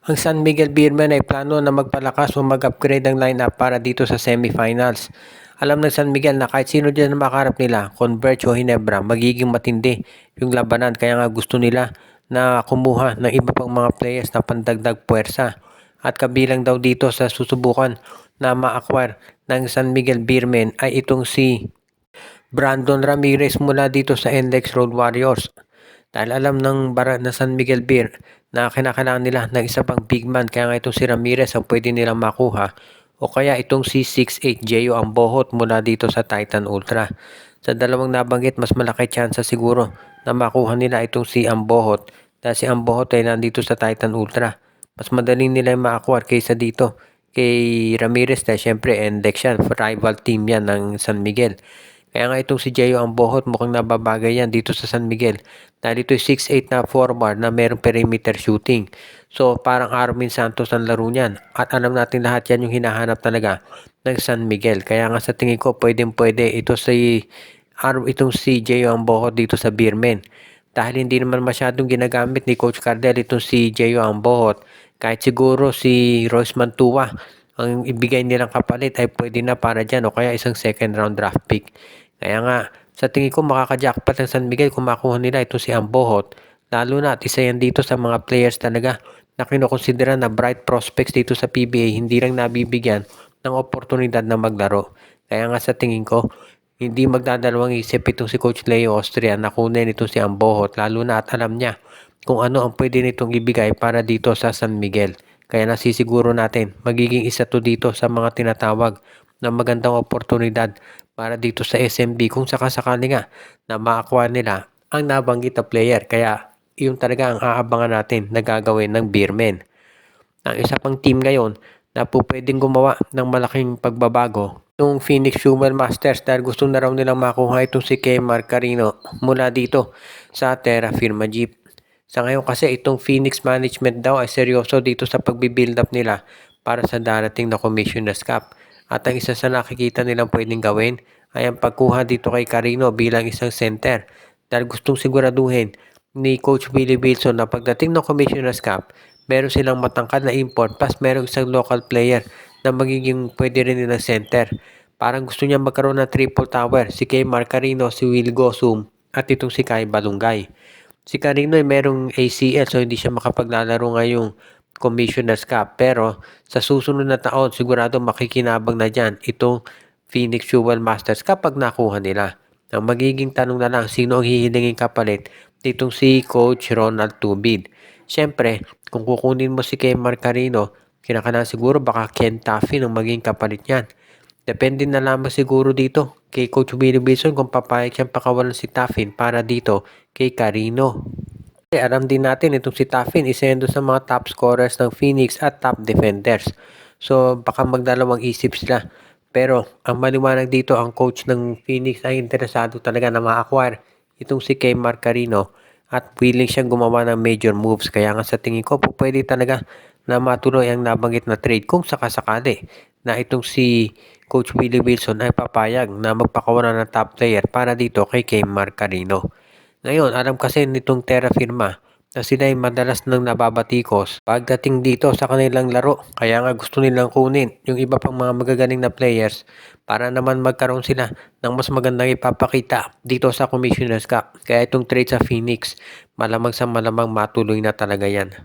Ang San Miguel Beermen ay plano na magpalakas o mag-upgrade ang lineup para dito sa semifinals. Alam ng San Miguel na kahit sino dyan na makaharap nila, Converge o Hinebra, magiging matindi yung labanan. Kaya nga gusto nila na kumuha ng iba pang mga players na pandagdag puwersa. At kabilang daw dito sa susubukan na ma-acquire ng San Miguel Beermen ay itong si Brandon Ramirez mula dito sa NLEX Road Warriors. Dahil alam ng San Miguel Beer na kinakailangan nila ng isa pang big man, kaya nga itong si Ramirez ang pwede nilang makuha, o kaya itong si 6'8 Jeyo ang bohot mula dito sa Titan Ultra. Sa dalawang nabanggit, mas malaki tsansa siguro na makuha nila itong si Ambohot, dahil si Ambohot ay nandito sa Titan Ultra. Mas madaling nila yung ma-acquire kaysa dito kay Ramirez, dahil syempre NDEX yan, rival team yan ng San Miguel. Kaya nga itong si Jeyo ang bohot, mukhang nababagay yan dito sa San Miguel. Dahil ito 6'8 na forward na mayroong perimeter shooting. So parang Armin Santos ang laro niyan. At alam natin lahat yan yung hinahanap talaga ng San Miguel. Kaya nga sa tingin ko pwedeng pwede itong si Jeyo ang bohot dito sa Beermen. Dahil hindi naman masyadong ginagamit ni Coach Cardel itong si Jeyo ang bohot. Kahit siguro si Royce Mantua ang ibigay nilang kapalit ay pwede na para dyan, o kaya isang second round draft pick. Kaya nga, sa tingin ko makaka-jackpot ng San Miguel kung makuha nila ito si Ambohot. Lalo na at isa yan dito sa mga players talaga na kinukonsidera na bright prospects dito sa PBA, hindi lang nabibigyan ng oportunidad na maglaro. Kaya nga sa tingin ko, hindi magdadalawang isip itong si Coach Leo Austria na kunin itong si Ambohot, lalo na at alam niya kung ano ang pwede nitong ibigay para dito sa San Miguel. Kaya nasisiguro natin, magiging isa to dito sa mga tinatawag na magandang oportunidad para dito sa SMB kung sakasakali nga na ma-acquire nila ang nabanggit na player. Kaya yung talaga ang aabangan natin na gagawin ng Beermen. Ang isa pang team ngayon na po pwedeng gumawa ng malaking pagbabago, yung Phoenix Fuel Masters, dahil gusto na raw nilang makuha itong si Kemar Carino mula dito sa Terra Firma Jeep. Sa ngayon kasi itong Phoenix Management daw ay seryoso dito sa pagbibuild up nila para sa darating na Commissioner's Cup. At ang isa sa nakikita nilang pwedeng gawin ay ang pagkuha dito kay Carino bilang isang center. Dahil gustong siguraduhin ni Coach Willie Wilson na pagdating ng Commissioner's Cup, meron silang matangkad na import plus meron isang local player na magiging pwede rin nilang center. Parang gusto niya magkaroon ng triple tower, si Kemar Carino, si Will Gosum at itong si Kai Balungay. Si Carino ay merong ACL, so hindi siya makapaglalaro ngayong Commissioner's Cup. Pero sa susunod na taon, sigurado makikinabang na dyan itong Phoenix Fuel Masters kapag nakuha nila. Ang magiging tanong na lang, sino ang hihilingin kapalit ditong si Coach Ronald Tubid. Siyempre, kung kukunin mo si Kemar Carino, kinakailangan siguro baka Ken Taffin ang maging kapalit niyan. Depende na lamang siguro dito kay Coach Willie Wilson kung papayag siyang pakawalan si Taffin para dito kay Carino. Alam din natin itong si Taffin, isa yan doon sa mga top scorers ng Phoenix at top defenders. So baka magdalawang isip sila. Pero ang maliwanag dito, ang coach ng Phoenix ay interesado talaga na ma-acquire itong si Kemar Carino at willing siyang gumawa ng major moves. Kaya nga sa tingin ko, pwede talaga na matuloy ang nabanggit na trade kung sakasakali na itong si Coach Willie Wilson ay papayag na magpakawalan ng top player para dito kay Kemar Carino. Ngayon, alam kasi nitong Terra Firma na sila ay madalas nang nababatikos pagdating dito sa kanilang laro. Kaya nga gusto nilang kunin yung iba pang mga magagaling na players para naman magkaroon sila ng mas magandang ipapakita dito sa Commissioner's Cup. Kaya itong trade sa Phoenix, malamang sa malamang matuloy na talaga yan.